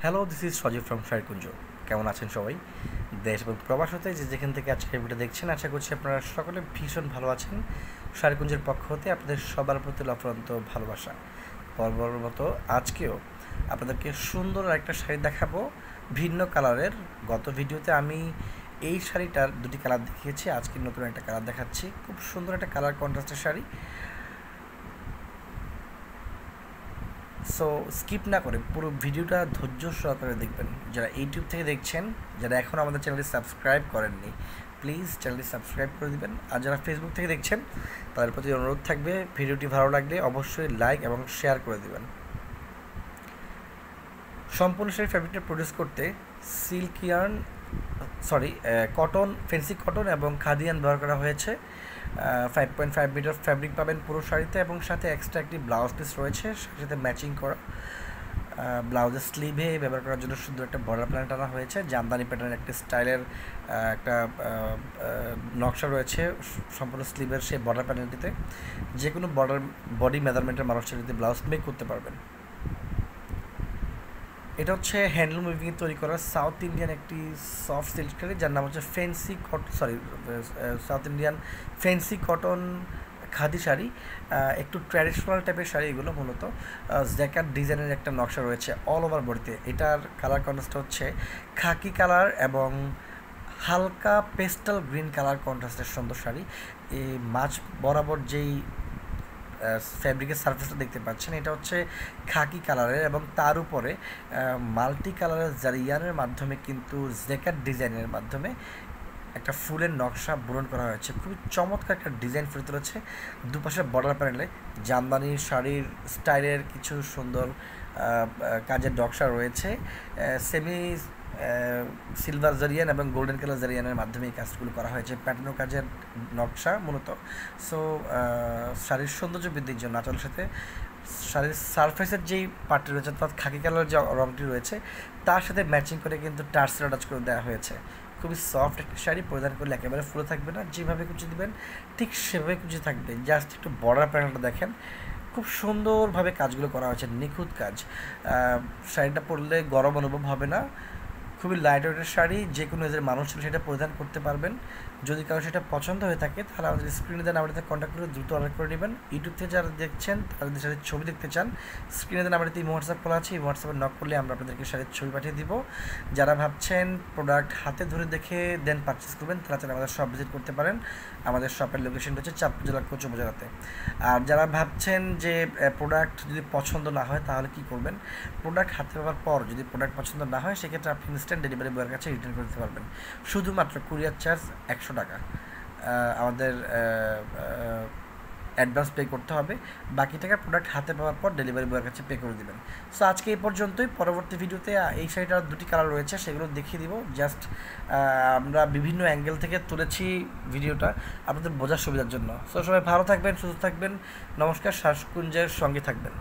Hello, this is Sajib from Sharikunja. কেমন আছেন সবাই? দেশ এবং প্রবাস হতে যে যেখান থেকে আজকে ভিডিও দেখছেন, আশা করছি আপনারা সকলে ভীষণ ভালো আছেন। শাড়িকুঞ্জের পক্ষ হতে আপনাদের সবার প্রতি অফুরন্ত ভালোবাসা। বরাবর মতো আজকেও আপনাদেরকে সুন্দর একটা শাড়ি দেখাবো, ভিন্ন কালারের। গত ভিডিওতে আমি এই শাড়িটার দুটি কালার দেখিয়েছি, আজকে নতুন একটা কালার দেখাচ্ছি। খুব সুন্দর একটা কালার কন্ট্রাস্টের শাড়ি। সো স্কিপ না করে পুরো ভিডিওটা ধৈর্য সহকারে দেখবেন। যারা ইউটিউব থেকে দেখছেন, যারা এখন আমাদের চ্যানেলটি সাবস্ক্রাইব করেননি, প্লিজ চ্যানেলটি সাবস্ক্রাইব করে দিবেন। আর যারা ফেসবুক থেকে দেখছেন, তাদের প্রতি অনুরোধ থাকবে ভিডিওটি ভালো লাগলে অবশ্যই লাইক এবং শেয়ার করে দিবেন। সম্পূর্ণ সেই ফ্যাব্রিকটা প্রডিউস করতে silk yarn cotton, fancy cotton এবং খাদিয়ান ব্যবহার করা হয়েছে। 5.5 মিটার ফ্যাব্রিক পাবেন পুরো শাড়িতে, এবং সাথে এক্সট্রা একটি ব্লাউজ পিস রয়েছে, সাথে ম্যাচিং করা। ব্লাউজের স্লিভে ব্যবহার করার জন্য সুন্দর একটা বর্ডার প্যানেল টানা হয়েছে। জামদানি প্যাটার্নের একটা স্টাইলের একটা নকশা রয়েছে সম্পূর্ণ স্লিভের সেই বর্ডার প্যানেলটিতে। যে কোনো বডি মেজারমেন্টের মানুষের যদি ব্লাউজ মেক করতে পারবেন। এটা হচ্ছে হ্যান্ডলুম উইভিং তৈরি করা সাউথ ইন্ডিয়ান একটি সফট সিল্ক শাড়ি, যার নাম হচ্ছে south Indian fancy cotton khadi sari. একটু ট্র্যাডিশনাল টাইপের শাড়ি এগুলো, মূলত জ্যাকাট ডিজাইনের একটা নকশা রয়েছে অল ওভার বডিতে। এটার কালার কন্ট্রাস্ট হচ্ছে খাকি কালার এবং হালকা পেস্টাল গ্রিন কালার কন্ট্রাস্টের সুন্দর শাড়ি। এই মাঝ বরাবর যেই ফ্যাব্রিকের সারফেসটা দেখতে পাচ্ছেন, এটা হচ্ছে খাকি কালারের, এবং তার উপরে মাল্টি কালারের জারিয়ানের মাধ্যমে কিন্তু জ্যাকেট ডিজাইনের মাধ্যমে একটা ফুলের নকশা বুনন করা হয়েছে। খুবই চমৎকার একটা ডিজাইন ফুটে তুলেছে। দুপাশে বর্ডার প্যানেলে জামদানি শাড়ির স্টাইলের কিছু সুন্দর কাজের নকশা রয়েছে। সেমি সিলভার জারিয়ান এবং গোল্ডেন কালার জারিয়ানের মাধ্যমে এই কাজগুলো করা হয়েছে, প্যাটার্ন কাজের নকশা মূলত। সো শাড়ির সৌন্দর্য বৃদ্ধির জন্য আঁচলের সাথে শাড়ির সারফেসের যেই পার্টটি রয়েছে, অর্থাৎ খাকি কালারের যে রঙটি রয়েছে, তার সাথে ম্যাচিং করে কিন্তু টার্সেল অ্যাটাচ করে দেওয়া হয়েছে। খুবই সফট একটা শাড়ি, পরিধান করলে একেবারে ফুলে থাকবে না, যেভাবে কুচি দিবেন ঠিক সেভাবে কুচি থাকবে। জাস্ট একটু বর্ডার প্যানেলটা দেখেন, খুব সুন্দরভাবে কাজগুলো করা হয়েছে, নিখুঁত কাজ। শাড়িটা পরলে গরম অনুভব হবে না। খুবই লাইট ওয়েটের শাড়ি, যে কোনো এজের মানুষ সেটা পরিধান করতে পারবেন। যদি কারো সেটা পছন্দ হয়ে থাকে, তাহলে আমাদের স্ক্রিনে দেন আমাদের কন্ট্যাক্ট করে দ্রুত অর্ডার করে নেবেন। ইউটিউব থেকে যারা দেখছেন, তারা যদি শাড়ির ছবি দেখতে চান, স্ক্রিনে দেন আমাদের হোয়াটসঅ্যাপ খোলা আছে, এই হোয়াটসঅ্যাপে নক করলে আমরা আপনাদেরকে শাড়ির ছবি পাঠিয়ে দিব। যারা ভাবছেন প্রোডাক্ট হাতে ধরে দেখে দেন পারচেস করবেন, তারা চাইলে আমাদের শপ ভিজিট করতে পারেন। আমাদের শপের লোকেশন হচ্ছে চাঁদপুর জেলার কচুবাজারাতে। আর যারা ভাবছেন যে প্রোডাক্ট যদি পছন্দ না হয়, তাহলে কি করবেন? প্রোডাক্ট হাতে পাওয়ার পর যদি প্রোডাক্ট পছন্দ না হয়, সেক্ষেত্রে আপনি ইনস্ট্যান্ট ডেলিভারি বয়ের কাছে রিটার্ন করতে পারবেন। শুধুমাত্র কুরিয়ার চার্জ 100 টাকা আমাদের অ্যাডভান্স পে করতে হবে। বাকি টাকা প্রোডাক্ট হাতে পাওয়ার পর ডেলিভারি বয়ের কাছে পে করে দেবেন। সো আজকে এই পর্যন্তই। পরবর্তী ভিডিওতে এই শাড়িটার দুটি কালার রয়েছে, সেগুলো দেখিয়ে দিব। জাস্ট আমরা বিভিন্ন অ্যাঙ্গেল থেকে তুলেছি ভিডিওটা আপনাদের বোঝার সুবিধার জন্য। সো সবাই ভালো থাকবেন, সুস্থ থাকবেন। নমস্কার, শাড়িকুঞ্জের সঙ্গে থাকবেন।